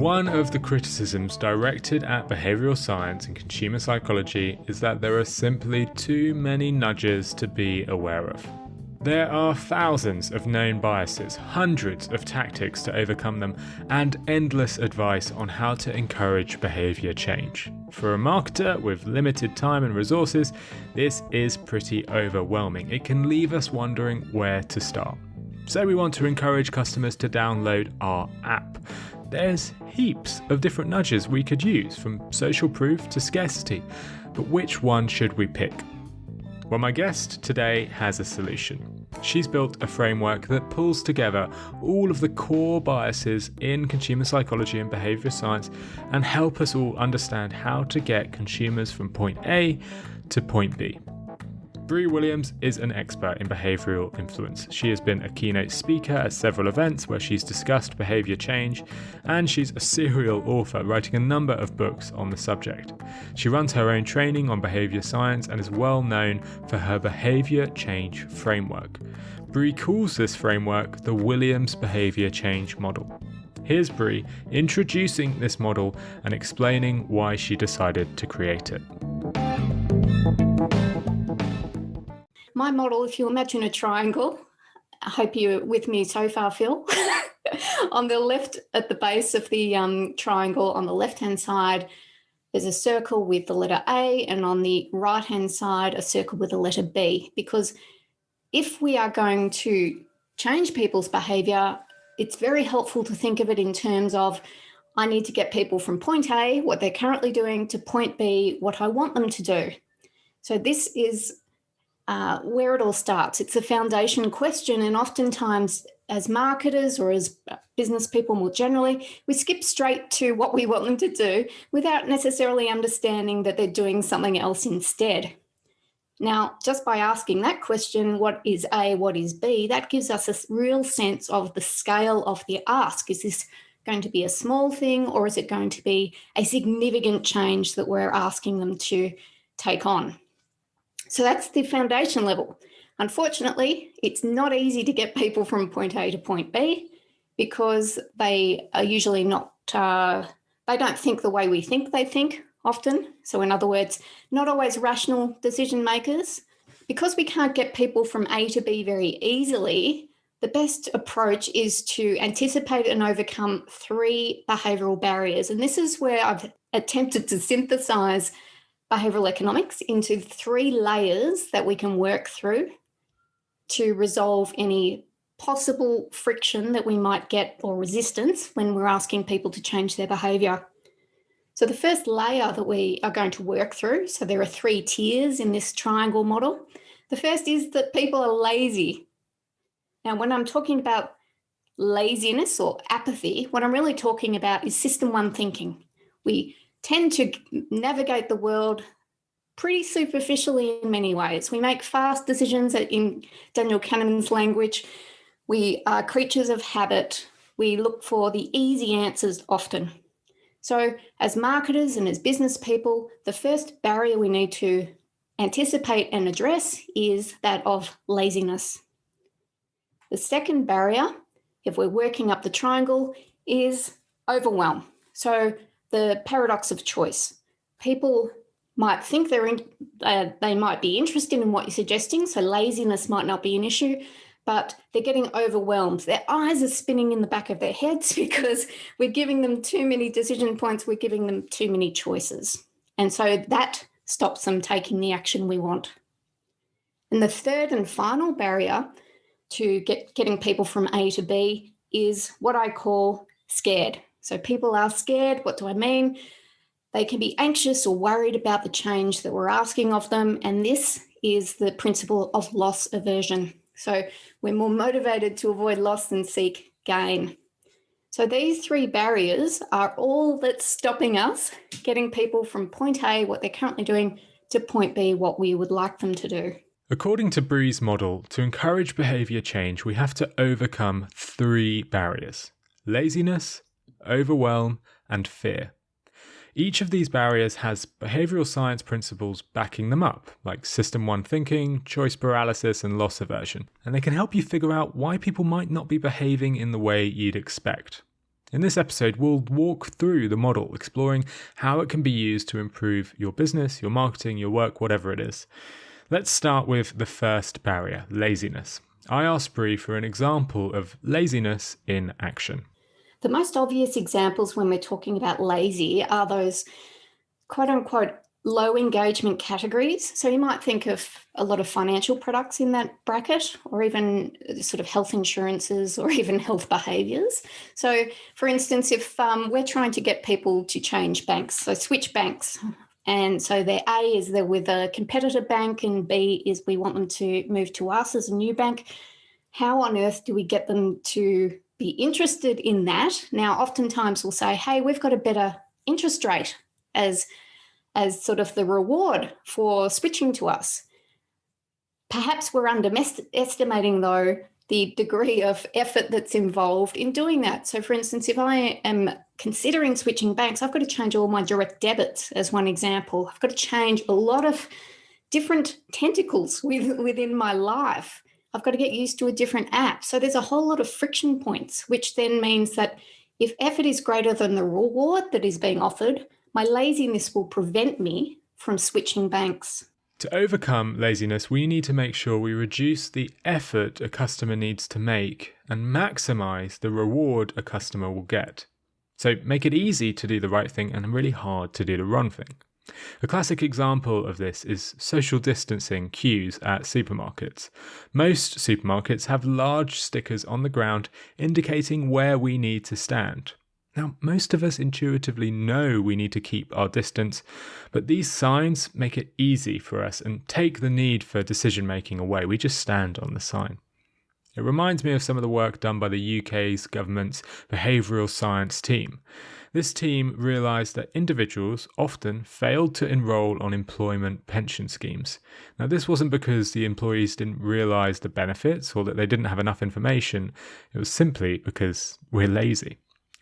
One of the criticisms directed at behavioural science and consumer psychology is that there are simply too many nudges to be aware of. There are thousands of known biases, hundreds of tactics to overcome them, and endless advice on how to encourage behaviour change. For a marketer with limited time and resources, this is pretty overwhelming. It can leave us wondering where to start. Say we want to encourage customers to download our app. There's heaps of different nudges we could use, from social proof to scarcity, but which one should we pick? Well, my guest today has a solution. She's built a framework that pulls together all of the core biases in consumer psychology and behaviour science and help us all understand how to get consumers from point A to point B. Bri Williams is an expert in behavioural influence. She has been a keynote speaker at several events where she's discussed behaviour change, and she's a serial author writing a number of books on the subject. She runs her own training on behaviour science and is well known for her behaviour change framework. Bri calls this framework the Williams behaviour change model. Here's Bri introducing this model and explaining why she decided to create it. My model, if you imagine a triangle, I hope you're with me so far, Phil. On the left, at the base of the triangle, on the left-hand side, there's a circle with the letter A, and on the right-hand side, a circle with the letter B. Because if we are going to change people's behaviour, it's very helpful to think of it in terms of, I need to get people from point A, what they're currently doing, to point B, what I want them to do. So this is where it all starts. It's a foundation question, and oftentimes as marketers or as business people more generally, we skip straight to what we want them to do without necessarily understanding that they're doing something else instead. Now, just by asking that question, what is A, what is B, that gives us a real sense of the scale of the ask. Is this going to be a small thing, or is it going to be a significant change that we're asking them to take on? So that's the foundation level. Unfortunately, it's not easy to get people from point A to point B because they are usually not, they don't think the way we think they think often. So in other words, not always rational decision makers. Because we can't get people from A to B very easily, the best approach is to anticipate and overcome 3 behavioural barriers. And this is where I've attempted to synthesize behavioural economics into 3 layers that we can work through to resolve any possible friction that we might get or resistance when we're asking people to change their behaviour. So the first layer that we are going to work through, so there are 3 tiers in this triangle model. The first is that people are lazy. Now, when I'm talking about laziness or apathy, what I'm really talking about is system 1 thinking. We tend to navigate the world pretty superficially in many ways. We make fast decisions, in Daniel Kahneman's language. We are creatures of habit. We look for the easy answers often. So as marketers and as business people, the first barrier we need to anticipate and address is that of laziness. The second barrier, if we're working up the triangle, is overwhelm. So the paradox of choice. People might think they might be interested in what you're suggesting, so laziness might not be an issue, but they're getting overwhelmed. Their eyes are spinning in the back of their heads because we're giving them too many decision points, we're giving them too many choices. And so that stops them taking the action we want. And the third and final barrier to getting people from A to B is what I call scared. So people are scared. What do I mean? They can be anxious or worried about the change that we're asking of them. And this is the principle of loss aversion. So we're more motivated to avoid loss than seek gain. So these 3 barriers are all that's stopping us getting people from point A, what they're currently doing, to point B, what we would like them to do. According to Bri's model, to encourage behaviour change, we have to overcome 3 barriers: laziness, overwhelm, and fear. Each of these barriers has behavioural science principles backing them up, like System 1 thinking, choice paralysis, and loss aversion, and they can help you figure out why people might not be behaving in the way you'd expect. In this episode, we'll walk through the model, exploring how it can be used to improve your business, your marketing, your work, whatever it is. Let's start with the first barrier, laziness. I asked Bri for an example of laziness in action. The most obvious examples when we're talking about lazy are those quote unquote low engagement categories. So you might think of a lot of financial products in that bracket, or even sort of health insurances, or even health behaviours. So for instance, if we're trying to get people to change banks, so switch banks, and so their A is they're with a competitor bank, and B is we want them to move to us as a new bank, how on earth do we get them to be interested in that? Now, oftentimes we'll say, hey, we've got a better interest rate as sort of the reward for switching to us. Perhaps we're underestimating, though, the degree of effort that's involved in doing that. So, for instance, if I am considering switching banks, I've got to change all my direct debits as one example. I've got to change a lot of different tentacles within my life. I've got to get used to a different app. So there's a whole lot of friction points, which then means that if effort is greater than the reward that is being offered, my laziness will prevent me from switching banks. To overcome laziness, we need to make sure we reduce the effort a customer needs to make and maximize the reward a customer will get. So make it easy to do the right thing and really hard to do the wrong thing. A classic example of this is social distancing queues at supermarkets. Most supermarkets have large stickers on the ground indicating where we need to stand. Now, most of us intuitively know we need to keep our distance, but these signs make it easy for us and take the need for decision making away. We just stand on the sign. It reminds me of some of the work done by the UK's government's behavioural science team. This team realised that individuals often failed to enrol on employment pension schemes. Now, this wasn't because the employees didn't realise the benefits or that they didn't have enough information. It was simply because we're lazy.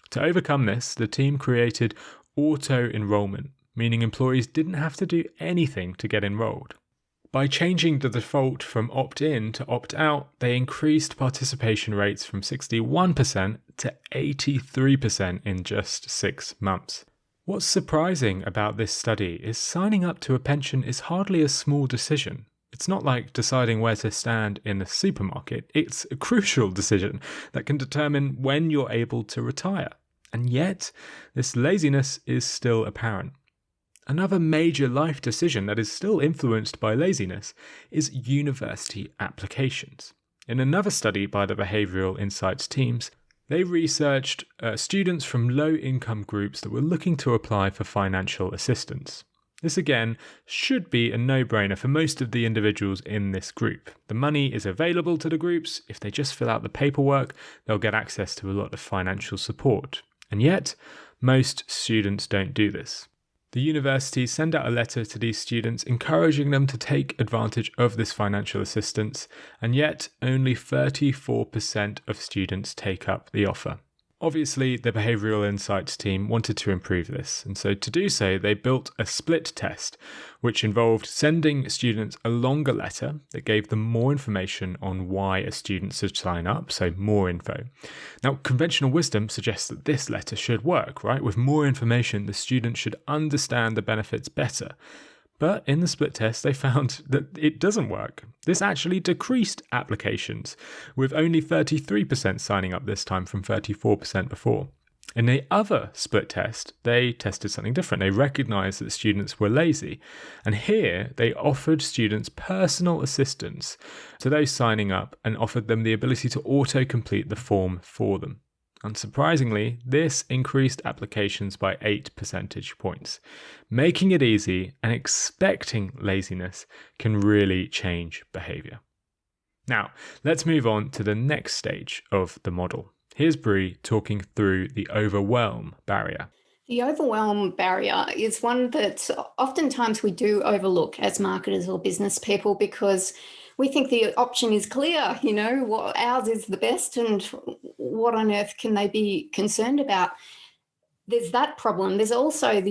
To overcome this, the team created auto-enrolment, meaning employees didn't have to do anything to get enrolled. By changing the default from opt-in to opt-out, they increased participation rates from 61% to 83% in just 6 months. What's surprising about this study is signing up to a pension is hardly a small decision. It's not like deciding where to stand in the supermarket. It's a crucial decision that can determine when you're able to retire. And yet, this laziness is still apparent. Another major life decision that is still influenced by laziness is university applications. In another study by the Behavioural Insights teams, they researched students from low-income groups that were looking to apply for financial assistance. This again should be a no-brainer for most of the individuals in this group. The money is available to the groups. If they just fill out the paperwork, they'll get access to a lot of financial support. And yet, most students don't do this. The universities send out a letter to these students encouraging them to take advantage of this financial assistance, and yet only 34% of students take up the offer. Obviously, the Behavioural Insights team wanted to improve this, and so to do so, they built a split test, which involved sending students a longer letter that gave them more information on why a student should sign up, so more info. Now, conventional wisdom suggests that this letter should work, right? With more information, the student should understand the benefits better. But in the split test, they found that it doesn't work. This actually decreased applications, with only 33% signing up this time from 34% before. In the other split test, they tested something different. They recognized that students were lazy. And here, they offered students personal assistance to those signing up and offered them the ability to auto-complete the form for them. Unsurprisingly, this increased applications by 8 percentage points. Making it easy and expecting laziness can really change behaviour. Now, let's move on to the next stage of the model. Here's Bri talking through the overwhelm barrier. The overwhelm barrier is one that oftentimes we do overlook as marketers or business people because we think the option is clear, ours is the best and what on earth can they be concerned about? There's that problem. There's also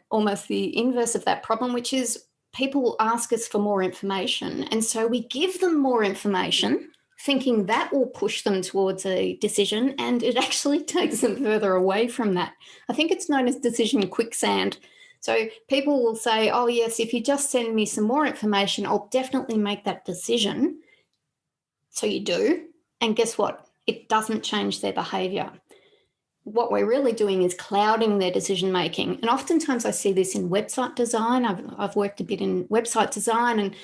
almost the inverse of that problem, which is people ask us for more information. And so we give them more information thinking that will push them towards a decision, and it actually takes them further away from that. I think it's known as decision quicksand. So people will say, oh, yes, if you just send me some more information, I'll definitely make that decision. So you do. And guess what? It doesn't change their behaviour. What we're really doing is clouding their decision making. And oftentimes I see this in website design. I've worked a bit in website design, and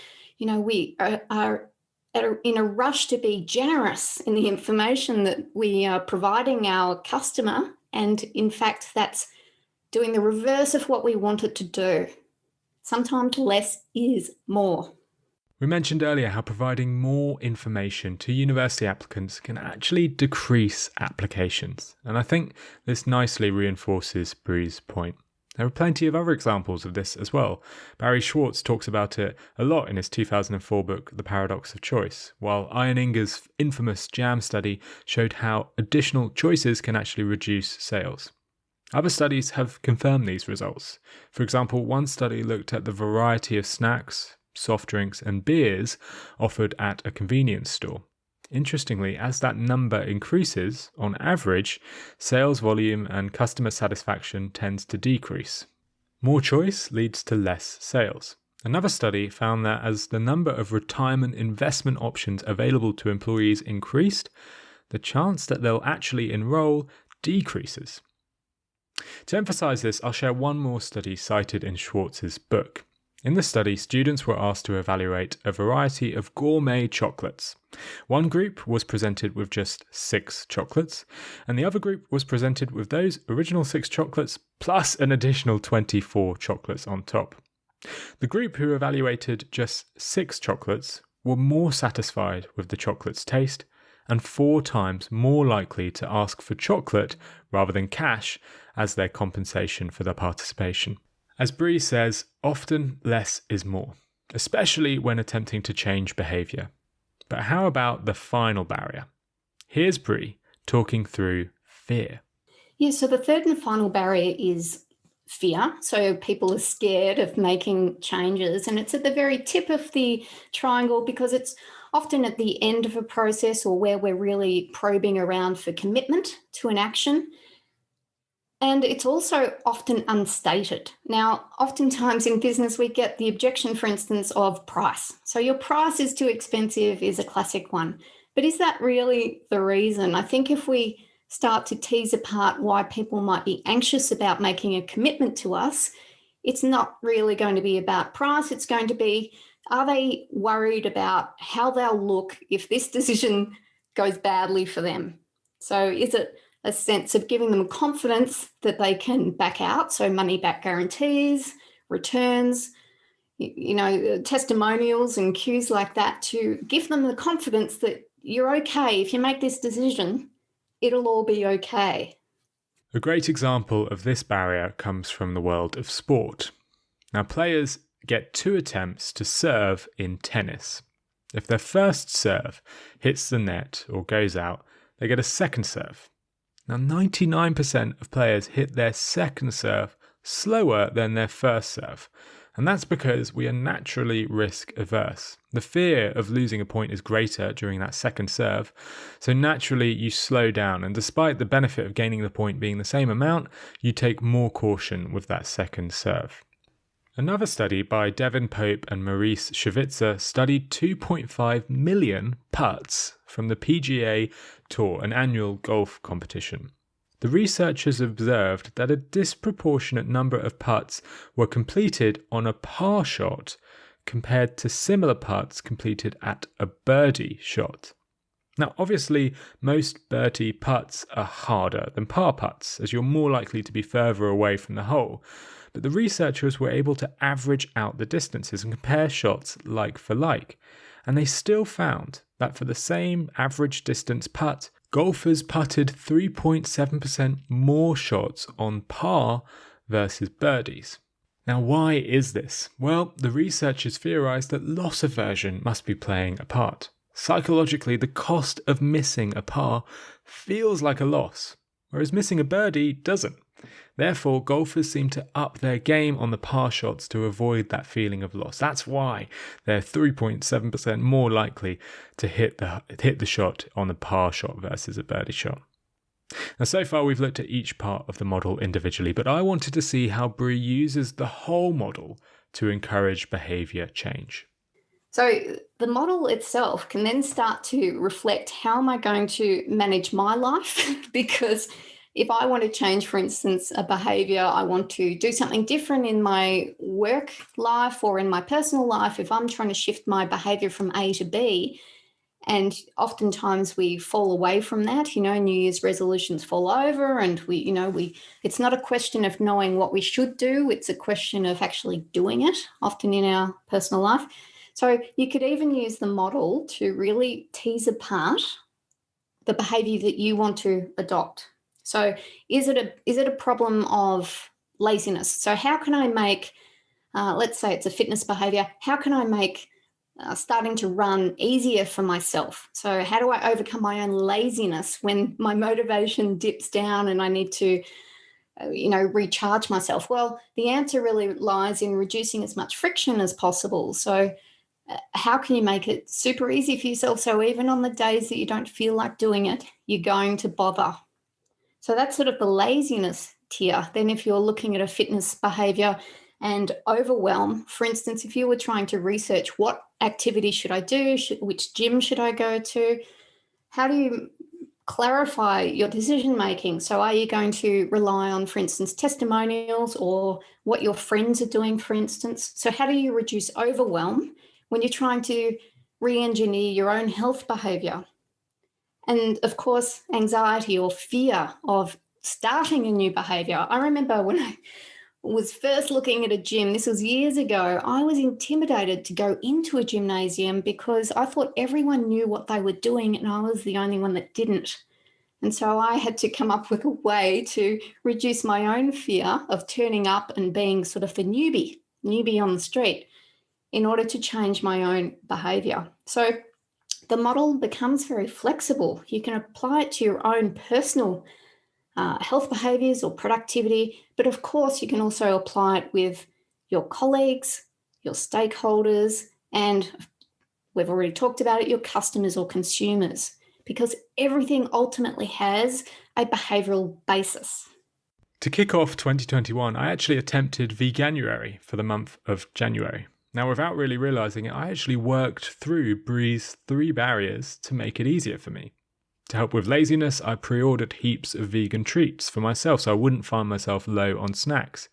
we are in a rush to be generous in the information that we are providing our customer. And in fact, that's doing the reverse of what we want it to do. Sometimes less is more. We mentioned earlier how providing more information to university applicants can actually decrease applications. And I think this nicely reinforces Bri's point. There are plenty of other examples of this as well. Barry Schwartz talks about it a lot in his 2004 book, The Paradox of Choice, while Ian Inger's infamous JAM study showed how additional choices can actually reduce sales. Other studies have confirmed these results. For example, one study looked at the variety of snacks, soft drinks and beers offered at a convenience store. Interestingly, as that number increases, on average, sales volume and customer satisfaction tends to decrease. More choice leads to less sales. Another study found that as the number of retirement investment options available to employees increased, the chance that they'll actually enroll decreases. To emphasize this, I'll share one more study cited in Schwartz's book. In the study, students were asked to evaluate a variety of gourmet chocolates. One group was presented with just 6 chocolates, and the other group was presented with those original 6 chocolates plus an additional 24 chocolates on top. The group who evaluated just 6 chocolates were more satisfied with the chocolate's taste and 4 times more likely to ask for chocolate rather than cash as their compensation for their participation. As Bri says, often less is more, especially when attempting to change behaviour. But how about the final barrier? Here's Bri talking through fear. Yeah, so the third and final barrier is fear. So people are scared of making changes, and it's at the very tip of the triangle because it's often at the end of a process or where we're really probing around for commitment to an action. And it's also often unstated. Now, oftentimes in business, we get the objection, for instance, of price. So your price is too expensive is a classic one. But is that really the reason? I think if we start to tease apart why people might be anxious about making a commitment to us, it's not really going to be about price. It's going to be, are they worried about how they'll look if this decision goes badly for them? So is it a sense of giving them confidence that they can back out, so money back guarantees, returns, testimonials and cues like that to give them the confidence that you're okay. If you make this decision, it'll all be okay. A great example of this barrier comes from the world of sport. Now, players get 2 attempts to serve in tennis. If their first serve hits the net or goes out, they get a second serve. Now, 99% of players hit their second serve slower than their first serve, and that's because we are naturally risk averse. The fear of losing a point is greater during that second serve, so naturally you slow down, and despite the benefit of gaining the point being the same amount, you take more caution with that second serve. Another study by Devin Pope and Maurice Schwitzer studied 2.5 million putts from the PGA Tour, an annual golf competition. The researchers observed that a disproportionate number of putts were completed on a par shot compared to similar putts completed at a birdie shot. Now, obviously, most birdie putts are harder than par putts, as you're more likely to be further away from the hole. But the researchers were able to average out the distances and compare shots like for like. And they still found that for the same average distance putt, golfers putted 3.7% more shots on par versus birdies. Now, why is this? Well, the researchers theorized that loss aversion must be playing a part. Psychologically, the cost of missing a par feels like a loss, whereas missing a birdie doesn't. Therefore, golfers seem to up their game on the par shots to avoid that feeling of loss. That's why they're 3.7% more likely to hit the shot on the par shot versus a birdie shot. Now, so far we've looked at each part of the model individually, but I wanted to see how Bri uses the whole model to encourage behaviour change. So the model itself can then start to reflect, how am I going to manage my life? Because if I want to change, for instance, a behaviour, I want to do something different in my work life or in my personal life, if I'm trying to shift my behaviour from A to B, and oftentimes we fall away from that, New Year's resolutions fall over, and it's not a question of knowing what we should do, it's a question of actually doing it often in our personal life. So you could even use the model to really tease apart the behaviour that you want to adopt. So is it a problem of laziness? So how can I make, let's say it's a fitness behaviour, how can I make starting to run easier for myself? So how do I overcome my own laziness when my motivation dips down and I need to recharge myself? Well, the answer really lies in reducing as much friction as possible. So how can you make it super easy for yourself so even on the days that you don't feel like doing it, you're going to bother? So that's sort of the laziness tier. Then if you're looking at a fitness behaviour and overwhelm, for instance, if you were trying to research what activity should I do, which gym should I go to, how do you clarify your decision making? So are you going to rely on, for instance, testimonials or what your friends are doing, for instance? So how do you reduce overwhelm when you're trying to re-engineer your own health behaviour? And of course, anxiety or fear of starting a new behaviour. I remember when I was first looking at a gym, this was years ago, I was intimidated to go into a gymnasium because I thought everyone knew what they were doing and I was the only one that didn't. And so I had to come up with a way to reduce my own fear of turning up and being sort of the newbie on the street in order to change my own behaviour. So the model becomes very flexible. You can apply it to your own personal health behaviours or productivity, but of course you can also apply it with your colleagues, your stakeholders, and we've already talked about it, your customers or consumers, because everything ultimately has a behavioural basis. To kick off 2021, I actually attempted Veganuary for the month of January. Now, without really realising it, I actually worked through Bri's 3 barriers to make it easier for me. To help with laziness, I pre-ordered heaps of vegan treats for myself so I wouldn't find myself low on snacks.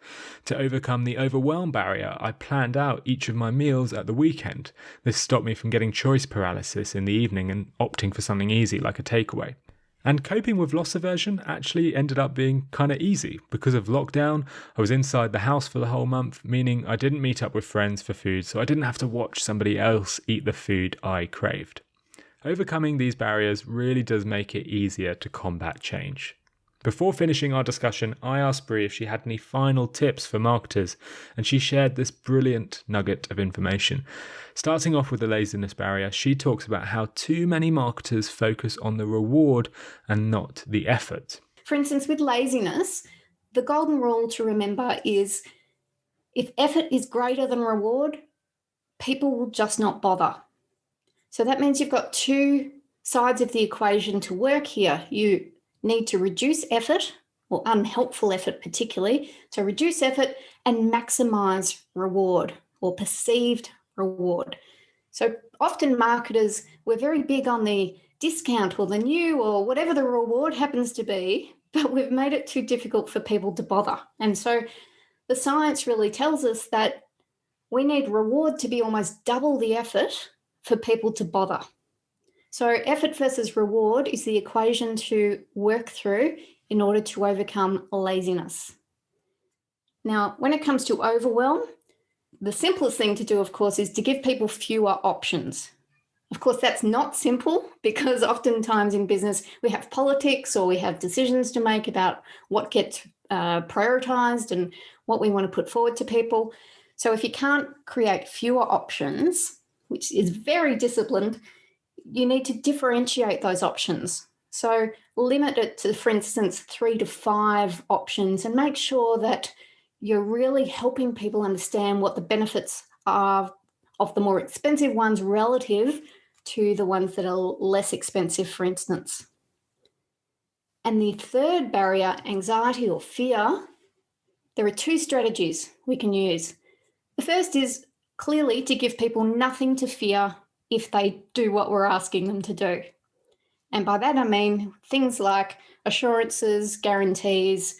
To overcome the overwhelm barrier, I planned out each of my meals at the weekend. This stopped me from getting choice paralysis in the evening and opting for something easy like a takeaway. And coping with loss aversion actually ended up being kind of easy. Because of lockdown, I was inside the house for the whole month, meaning I didn't meet up with friends for food, so I didn't have to watch somebody else eat the food I craved. Overcoming these barriers really does make it easier to combat change. Before finishing our discussion, I asked Bri if she had any final tips for marketers, and she shared this brilliant nugget of information. Starting off with the laziness barrier, she talks about how too many marketers focus on the reward and not the effort. For instance, with laziness, the golden rule to remember is if effort is greater than reward, people will just not bother. So that means you've got 2 sides of the equation to work here. You need to reduce effort, or unhelpful effort particularly, so reduce effort and maximise reward or perceived reward. So often marketers, we're very big on the discount or the new or whatever the reward happens to be, but we've made it too difficult for people to bother. And so the science really tells us that we need reward to be almost double the effort for people to bother. So effort versus reward is the equation to work through in order to overcome laziness. Now, when it comes to overwhelm, the simplest thing to do, of course, is to give people fewer options. Of course, that's not simple because oftentimes in business we have politics or we have decisions to make about what gets prioritised and what we want to put forward to people. So if you can't create fewer options, which is very disciplined, you need to differentiate those options. So limit it to, for instance, 3 to 5 options, and make sure that you're really helping people understand what the benefits are of the more expensive ones relative to the ones that are less expensive, for instance. And the third barrier, anxiety or fear, there are 2 strategies we can use. The first is clearly to give people nothing to fear if they do what we're asking them to do. And by that I mean things like assurances, guarantees,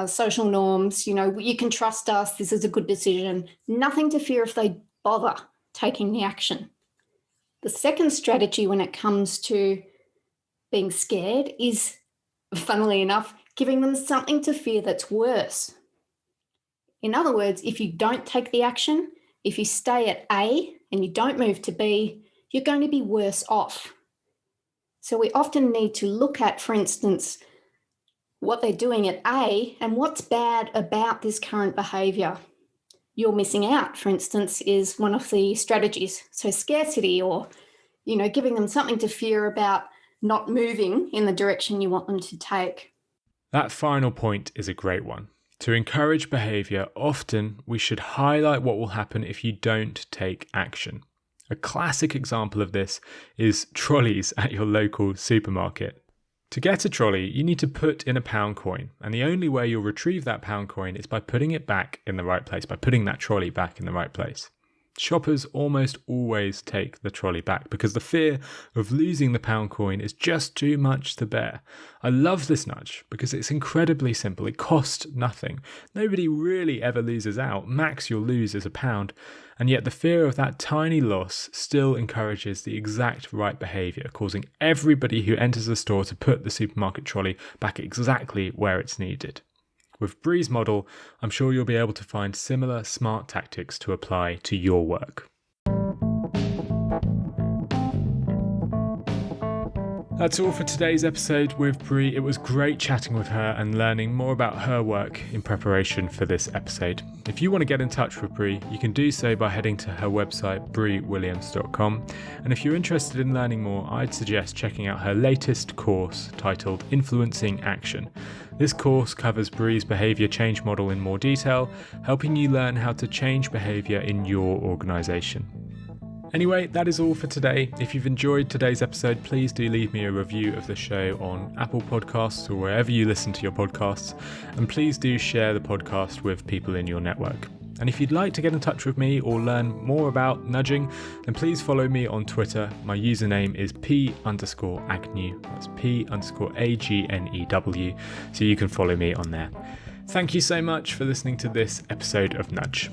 social norms, you can trust us, this is a good decision. Nothing to fear if they bother taking the action. The second strategy when it comes to being scared is, funnily enough, giving them something to fear that's worse. In other words, if you don't take the action, if you stay at A and you don't move to B, you're going to be worse off. So we often need to look at, for instance, what they're doing at A and what's bad about this current behaviour. You're missing out, for instance, is one of the strategies. So scarcity, or, giving them something to fear about not moving in the direction you want them to take. That final point is a great one. To encourage behaviour, often we should highlight what will happen if you don't take action. A classic example of this is trolleys at your local supermarket. To get a trolley, you need to put in a pound coin, and the only way you'll retrieve that pound coin is by putting it back in the right place, by putting that trolley back in the right place. Shoppers almost always take the trolley back because the fear of losing the pound coin is just too much to bear. I love this nudge because it's incredibly simple. It costs nothing. Nobody really ever loses out. Max you'll lose is £1, and yet the fear of that tiny loss still encourages the exact right behaviour, causing everybody who enters the store to put the supermarket trolley back exactly where it's needed. With Bri's model, I'm sure you'll be able to find similar smart tactics to apply to your work. That's all for today's episode with Bri. It was great chatting with her and learning more about her work in preparation for this episode. If you want to get in touch with Bri, you can do so by heading to her website, briwilliams.com. And if you're interested in learning more, I'd suggest checking out her latest course titled Influencing Action. This course covers Bri's behaviour change model in more detail, helping you learn how to change behaviour in your organisation. Anyway, that is all for today. If you've enjoyed today's episode, please do leave me a review of the show on Apple Podcasts or wherever you listen to your podcasts. And please do share the podcast with people in your network. And if you'd like to get in touch with me or learn more about nudging, then please follow me on Twitter. My username is P_Agnew. That's P_AGNEW. So you can follow me on there. Thank you so much for listening to this episode of Nudge.